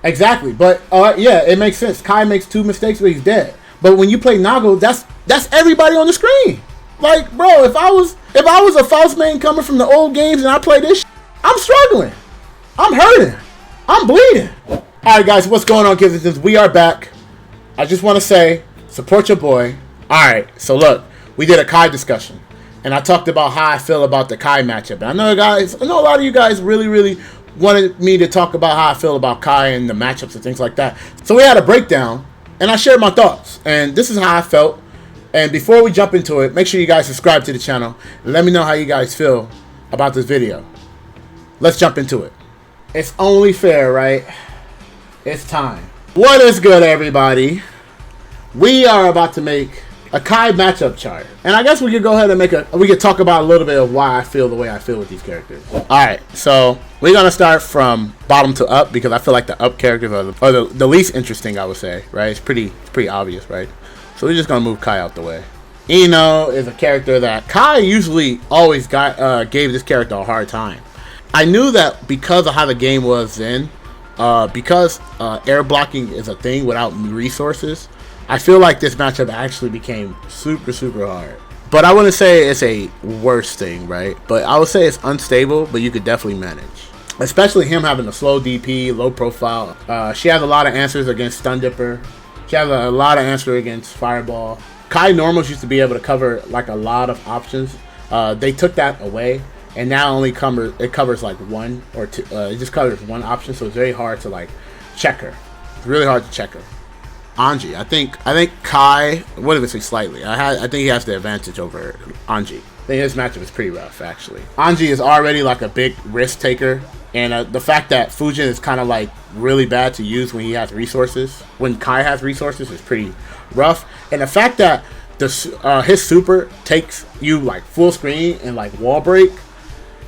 Exactly, but yeah, it makes sense. Ky makes 2 mistakes, but he's dead. But when you play Nago, that's everybody on the screen. Like, bro, if I was a Faust main coming from the old games and I play this, I'm struggling. I'm hurting. I'm bleeding. All right, guys, what's going on, Kizzie? We are back. I just want to say, support your boy. All right, so look, we did a Ky discussion, and I talked about how I feel about the Ky matchup. And I know a lot of you guys really wanted me to talk about how I feel about Ky and the matchups and things like that. So we had a breakdown, and I shared my thoughts, and this is how I felt. And before we jump into it, make sure you guys subscribe to the channel and let me know how you guys feel about this video. Let's jump into it. It's only fair, right? It's time. What is good, everybody? We are about to make a Ky matchup chart, and I guess we could go ahead and we could talk about a little bit of why I feel the way I feel with these characters. All right, so we're gonna start from bottom to up because I feel like the up characters are the least interesting, I would say, right? It's pretty obvious, right? So we're just gonna move Ky out the way. I-No is a character that Ky usually always gave this character a hard time. I knew that because of how the game was then, because air blocking is a thing without resources. I feel like this matchup actually became super hard. But I wouldn't say it's a worse thing, right? But I would say it's unstable, but you could definitely manage. Especially him having a slow DP, low profile. She has a lot of answers against Stun Dipper. She has a lot of answers against Fireball. Ky normals used to be able to cover like a lot of options. They took that away, and now it covers like one or two. It just covers one option, so it's very hard to like check her. It's really hard to check her. Anji, I think Ky, what did I say slightly? I think he has the advantage over Anji. I think his matchup is pretty rough, actually. Anji is already like a big risk taker, and the fact that Fujin is kind of like really bad to use when he has resources, when Ky has resources, is pretty rough. And the fact that his super takes you like full screen and like wall break,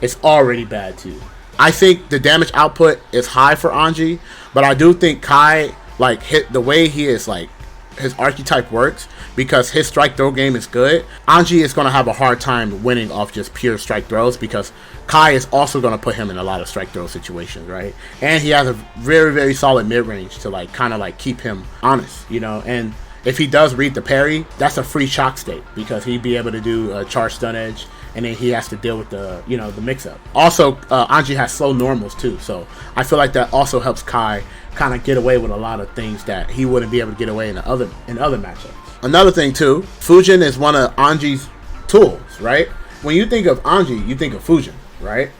it's already bad too. I think the damage output is high for Anji, but I do think Ky, like, the way he is, like, his archetype works, because his strike throw game is good. Anji is going to have a hard time winning off just pure strike throws, because Ky is also going to put him in a lot of strike throw situations, right? And he has a very solid mid-range to, like, kind of, like, keep him honest, you know? And if he does read the parry, that's a free shock state, because he'd be able to do a charge stun edge, and then he has to deal with the, you know, the mix-up. Also, Anji has slow normals, too, so I feel like that also helps Ky kind of get away with a lot of things that he wouldn't be able to get away in other matchups. Another thing too, Fujin is one of Anji's tools, right? When you think of Anji, you think of Fujin, right?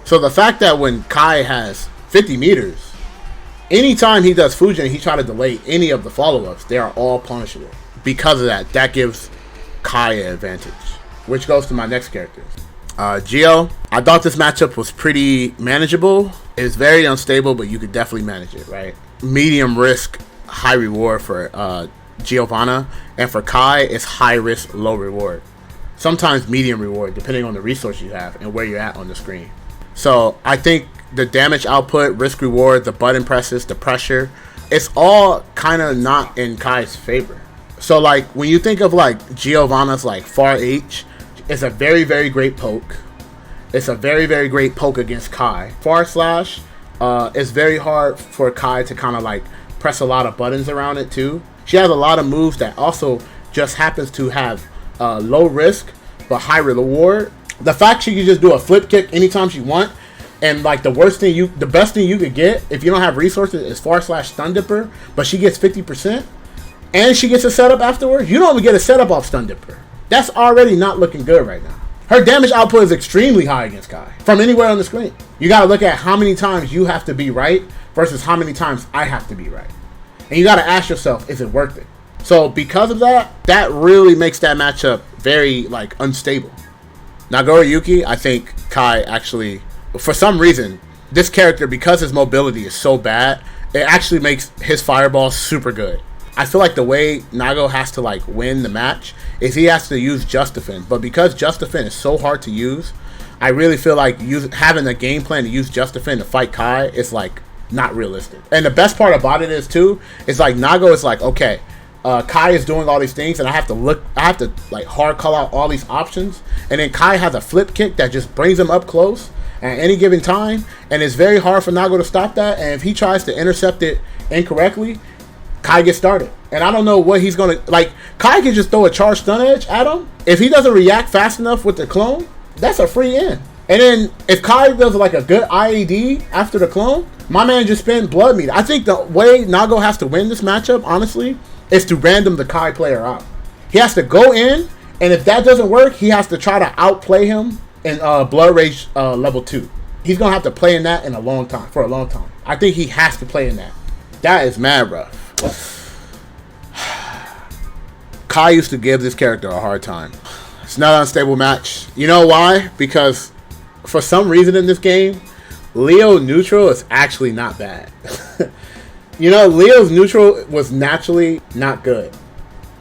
So the fact that when Ky has 50 meters, anytime he does Fujin, he tries to delay any of the follow-ups, they are all punishable. Because of that, that gives Ky an advantage, which goes to my next character. Geo, I thought this matchup was pretty manageable. It's very unstable, but you could definitely manage it, right? Medium risk, high reward for Giovanna, and for Ky, it's high risk, low reward. Sometimes medium reward, depending on the resource you have and where you're at on the screen. So I think the damage output, risk reward, the button presses, the pressure, it's all kind of not in Ky's favor. So like when you think of like Giovanna's like far H, it's a very great poke. It's a very great poke against Ky. Far slash, it's very hard for Ky to kind of like press a lot of buttons around it too. She has a lot of moves that also just happens to have low risk but high reward. The fact she can just do a flip kick anytime she want, and like the best thing you could get if you don't have resources is far slash stun dipper, but she gets 50%, and she gets a setup afterwards. You don't even get a setup off stun dipper. That's already not looking good right now. Her damage output is extremely high against Ky from anywhere on the screen. You got to look at how many times you have to be right versus how many times I have to be right. And you got to ask yourself, is it worth it? So because of that, that really makes that matchup very like unstable. Nagoriyuki, I think Ky actually, for some reason, this character, because his mobility is so bad, it actually makes his fireball super good. I feel like the way Nago has to like win the match is he has to use Justifin, but because Justifin is so hard to use, I really feel like having a game plan to use Justifin to fight Ky is like not realistic. And the best part about it is too, is like Nago is like, okay, Ky is doing all these things, and I have to like hard call out all these options, and then Ky has a flip kick that just brings him up close, at any given time, and it's very hard for Nago to stop that. And if he tries to intercept it incorrectly, Ky gets started. And I don't know what he's going to... Like, Ky can just throw a charged stun edge at him. If he doesn't react fast enough with the clone, that's a free in. And then if Ky does like a good IED after the clone, my man just spent blood meter. I think the way Nago has to win this matchup, honestly, is to random the Ky player out. He has to go in, and if that doesn't work, he has to try to outplay him in Blood Rage level 2. He's going to have to play in that for a long time. I think he has to play in that. That is mad rough. Ky used to give this character a hard time. It's not an unstable match. You know why? Because for some reason in this game, Leo neutral is actually not bad. You know, Leo's neutral was naturally not good.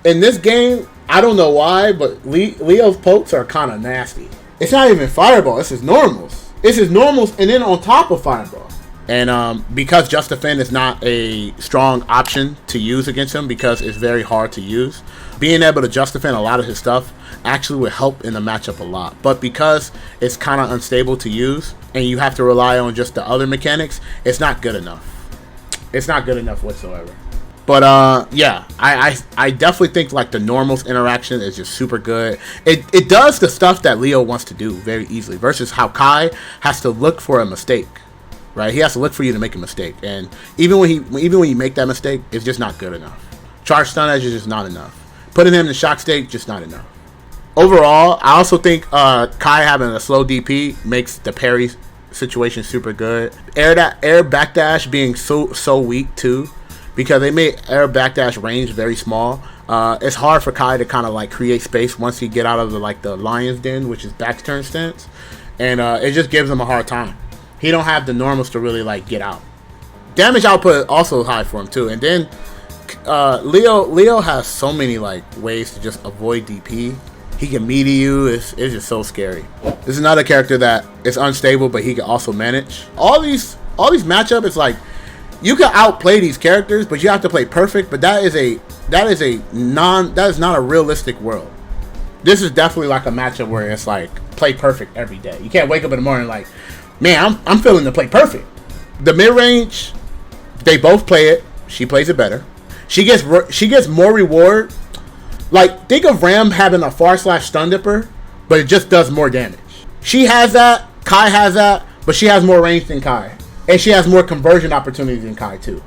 In this game, I don't know why, but Leo's pokes are kind of nasty. It's not even Fireball. It's his normals. It's his normals and then on top of Fireball. And because Just Defend is not a strong option to use against him because it's very hard to use, being able to Just Defend a lot of his stuff actually would help in the matchup a lot. But because it's kind of unstable to use and you have to rely on just the other mechanics, it's not good enough. It's not good enough whatsoever. But yeah, I definitely think like the normals interaction is just super good. It does the stuff that Leo wants to do very easily versus how Ky has to look for a mistake. Right, he has to look for you to make a mistake, and even when you make that mistake, it's just not good enough. Charge stun edge is just not enough. Putting him in the shock state, just not enough. Overall, I also think Ky having a slow DP makes the parry situation super good. Air backdash being so weak too, because they made air backdash range very small. It's hard for Ky to kind of like create space once he get out of the lion's den, which is back turn stance, and it just gives him a hard time. He don't have the normals to really like get out. Damage output also high for him too. And then Leo has so many like ways to just avoid DP. He can meter you. It's just so scary. This is another character that is unstable, but he can also manage. All these matchups, it's like you can outplay these characters, but you have to play perfect. But that is not a realistic world. This is definitely like a matchup where it's like play perfect every day. You can't wake up in the morning like, man, I'm feeling to play perfect. The mid-range, they both play it. She plays it better. She gets more reward. Like, think of Ram having a far/stun dipper, but it just does more damage. She has that. Ky has that, but she has more range than Ky. And she has more conversion opportunities than Ky, too.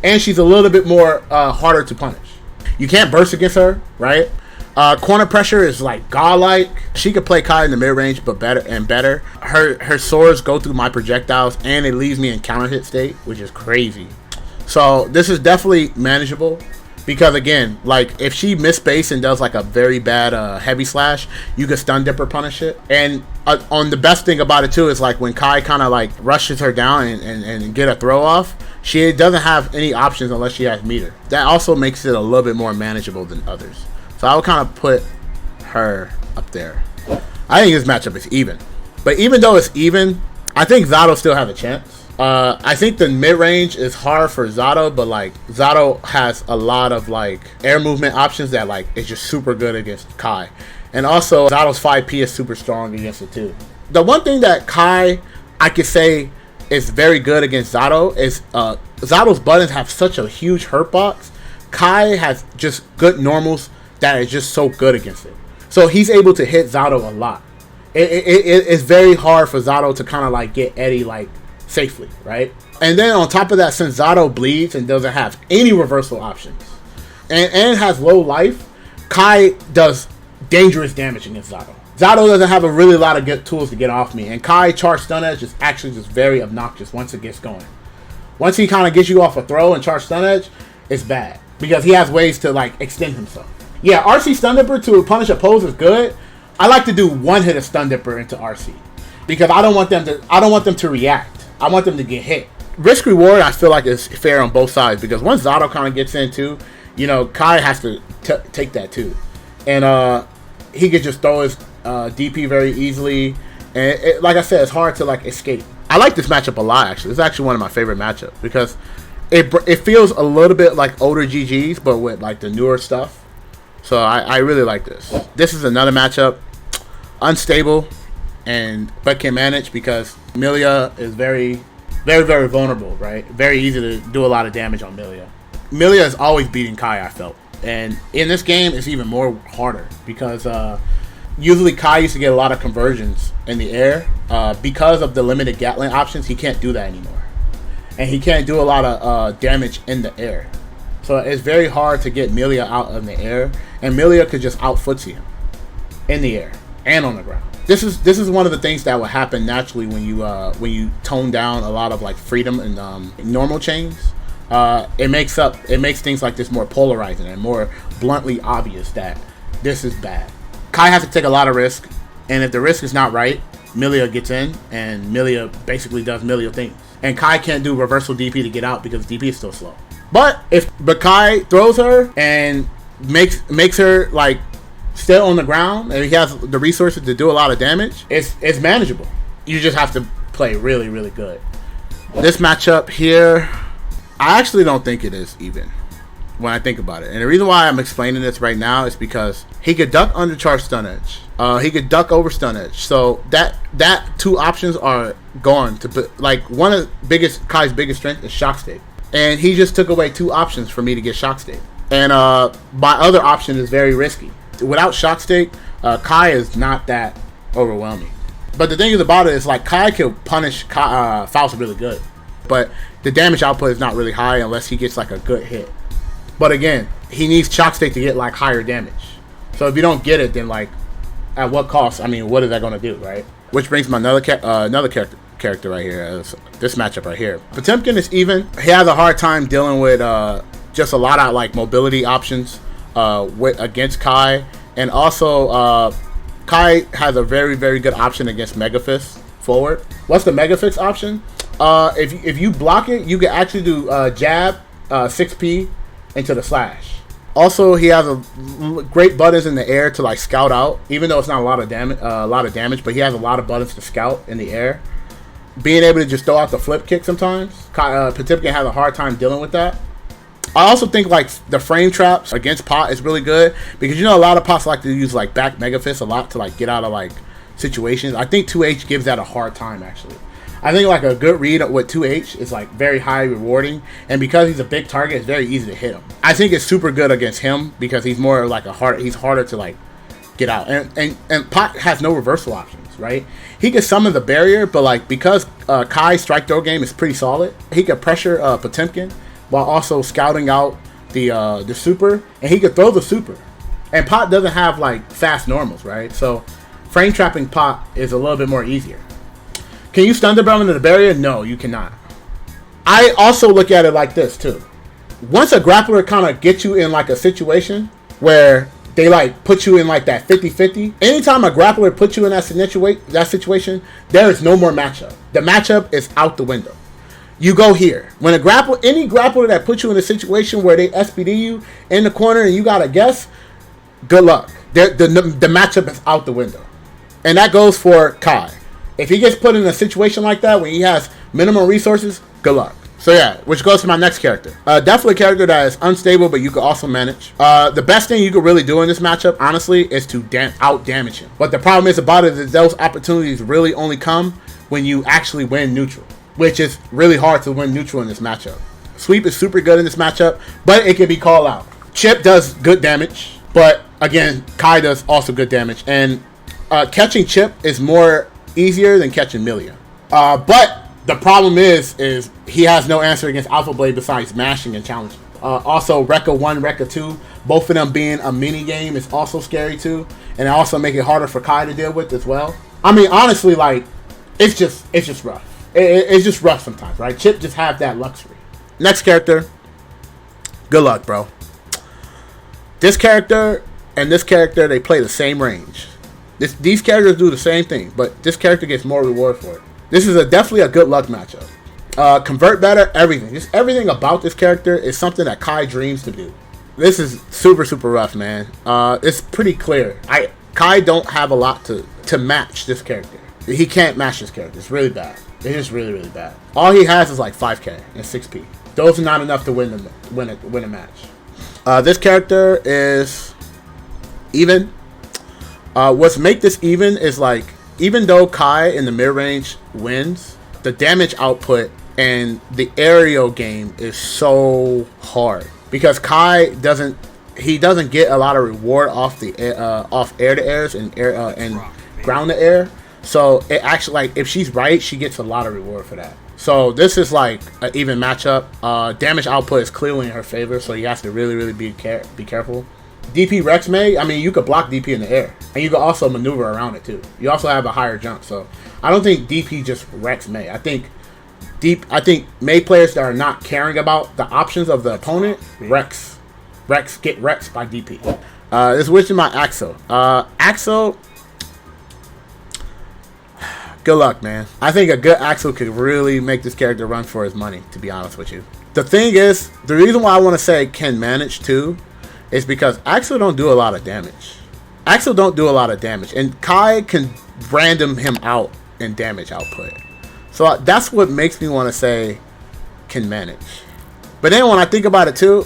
And she's a little bit more harder to punish. You can't burst against her, right? Corner pressure is like godlike. She could play Ky in the mid range, but better. Her swords go through my projectiles, and it leaves me in counter hit state, which is crazy. So this is definitely manageable because again, like if she miss space and does like a very bad heavy slash, you can stun dipper punish it. And on the best thing about it too is like when Ky kind of like rushes her down and get a throw off, she doesn't have any options unless she has meter. That also makes it a little bit more manageable than others. So I would kind of put her up there. I think this matchup is even. But even though it's even, I think Zato still have a chance. I think the mid-range is hard for Zato, but like Zato has a lot of like air movement options that like is just super good against Ky. And also Zato's 5P is super strong against it too. The one thing that Ky I could say is very good against Zato is Zato's buttons have such a huge hurt box. Ky has just good normals that is just so good against it. So he's able to hit Zato a lot. It's very hard for Zato to kind of like get Eddie like safely, right? And then on top of that, since Zato bleeds and doesn't have any reversal options and has low life, Ky does dangerous damage against Zato. Zato doesn't have a really lot of good tools to get off me, and Ky charge stun edge is actually just very obnoxious once it gets going. Once he kind of gets you off a throw and charge stun edge, it's bad because he has ways to like extend himself. Yeah, RC stun dipper to punish a pose is good. I like to do one hit of stun dipper into RC because I don't want them to react. I want them to get hit. Risk reward I feel like is fair on both sides because once Zato kind of gets in too, you know, Ky has to take that too, and he could just throw his DP very easily, and like I said, it's hard to like escape. I like this matchup a lot actually. It's actually one of my favorite matchups because it feels a little bit like older GGs but with like the newer stuff. So I really like this. This is another matchup. Unstable. but can manage because Millia is very, very, very vulnerable, right? Very easy to do a lot of damage on Millia. Millia is always beating Ky, I felt. And in this game, it's even more harder because usually Ky used to get a lot of conversions in the air. Because of the limited Gatling options, he can't do that anymore. And he can't do a lot of damage in the air. So it's very hard to get Millia out in the air. And Millia could just out-footsie him in the air and on the ground. This is one of the things that will happen naturally when you tone down a lot of like freedom and normal chains. It makes things like this more polarizing and more bluntly obvious that this is bad. Ky has to take a lot of risk, and if the risk is not right, Millia gets in, and Millia basically does Millia things. And Ky can't do reversal DP to get out because DP is still slow. But Ky throws her and makes her like still on the ground, and he has the resources to do a lot of damage, it's manageable. You just have to play really, really good. This matchup here, I actually don't think it is even when I think about it. And the reason why I'm explaining this right now is because he could duck undercharge stun edge. He could duck over stun edge. So that two options are gone. Like one of Ky's biggest strength is shock state. And he just took away two options for me to get shock state. And my other option is very risky. Without shock state, Ky is not that overwhelming. But the thing is about it is like Ky can punish Faust really good. But the damage output is not really high unless he gets like a good hit. But again, he needs shock state to get like higher damage. So if you don't get it, then like at what cost? I mean, what is that going to do, right? Which brings me another character right here. This matchup right here. Potemkin is even. He has a hard time dealing with just a lot of like mobility options against Ky, and also Ky has a very, very good option against Mega Fist forward. What's the Mega Fist option? If you block it, you can actually do jab 6P into the slash. Also, he has great buttons in the air to like scout out, even though it's not a lot of damage, but he has a lot of buttons to scout in the air. Being able to just throw out the flip kick sometimes, Potemkin has a hard time dealing with that. I also think like the frame traps against Pot is really good because a lot of Pots like to use like back Mega Fist a lot to like get out of like situations. I think 2H gives that a hard time actually. I think like a good read with 2H is like very high rewarding, and because he's a big target, it's very easy to hit him. I think it's super good against him because he's more like he's harder to like get out, and Pot has no reversal options, right? He can summon the barrier, but like because Ky's strike throw game is pretty solid, he can pressure Potemkin while also scouting out the super, and he could throw the super. And Pot doesn't have like fast normals, right? So frame trapping Pot is a little bit more easier. Can you stun the Bell into the barrier? No, you cannot. I also look at it like this too. Once a grappler kind of gets you in like a situation where they like put you in like that 50-50, anytime a grappler puts you in that situation, there is no more matchup. The matchup is out the window. You go here. When any grappler that puts you in a situation where they SPD you in the corner and you gotta guess, good luck. The matchup is out the window. And that goes for Ky. If he gets put in a situation like that when he has minimum resources, good luck. So yeah, which goes to my next character. Definitely a character that is unstable, but you can also manage. The best thing you could really do in this matchup, honestly, is to out-damage him. But the problem is about it is those opportunities really only come when you actually win neutral, which is really hard to win neutral in this matchup. Sweep is super good in this matchup, but it can be called out. Chip does good damage, but again, Ky does also good damage. And catching Chip is more easier than catching Millia. But the problem is he has no answer against Alpha Blade besides mashing and challenging. Also, Rekka 1, Rekka 2, both of them being a mini game is also scary too, and it also make it harder for Ky to deal with as well. I mean, honestly, like it's just rough. It's just rough sometimes, right? Chip just have that luxury. Next character, good luck, bro. This character and this character, they play the same range. These characters do the same thing, but this character gets more reward for it. This is definitely a good luck matchup. Convert better, everything. Just everything about this character is something that Ky dreams to do. This is super, super rough, man. It's pretty clear. Ky don't have a lot to match this character. He can't match this character. It's really bad. It is really, really bad. All he has is like 5k and 6p. Those are not enough to win a match. This character is even. What's make this even is like even though Ky in the mid range wins, the damage output and the aerial game is so hard because Ky doesn't get a lot of reward off the off air to airs and air and ground to air. So it actually, like, if she's right, she gets a lot of reward for that. So this is like an even matchup. Damage output is clearly in her favor, so you have to really be careful. DP Rex May, I mean, you could block DP in the air, and you can also maneuver around it too. You also have a higher jump, so I don't think DP just Rex May. I think May players that are not caring about the options of the opponent, get Rex by DP. This is my Axel. Axel, good luck, man. I think a good Axel could really make this character run for his money, to be honest with you. The thing is, the reason why I want to say can manage too is because Axel don't do a lot of damage. And Ky can random him out in damage output. So that's what makes me want to say can manage. But then when I think about it too,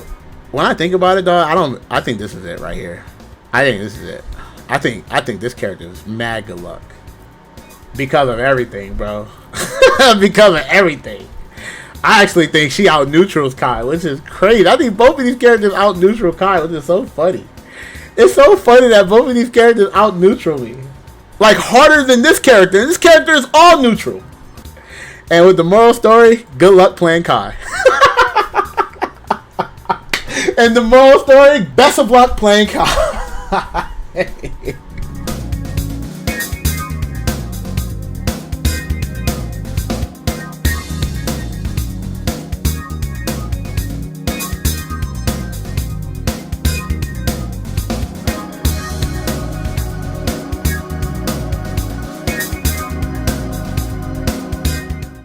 dog, I think this is it right here. I think this is it. I think this character is mad good luck. Because of everything, bro. Because of everything. I actually think she out neutrals Ky, which is crazy. I think both of these characters out neutral Ky, which is so funny. It's so funny that both of these characters out neutral me. Like, harder than this character. And this character is all neutral. And with the moral story, good luck playing Ky. And the moral story, best of luck playing Ky.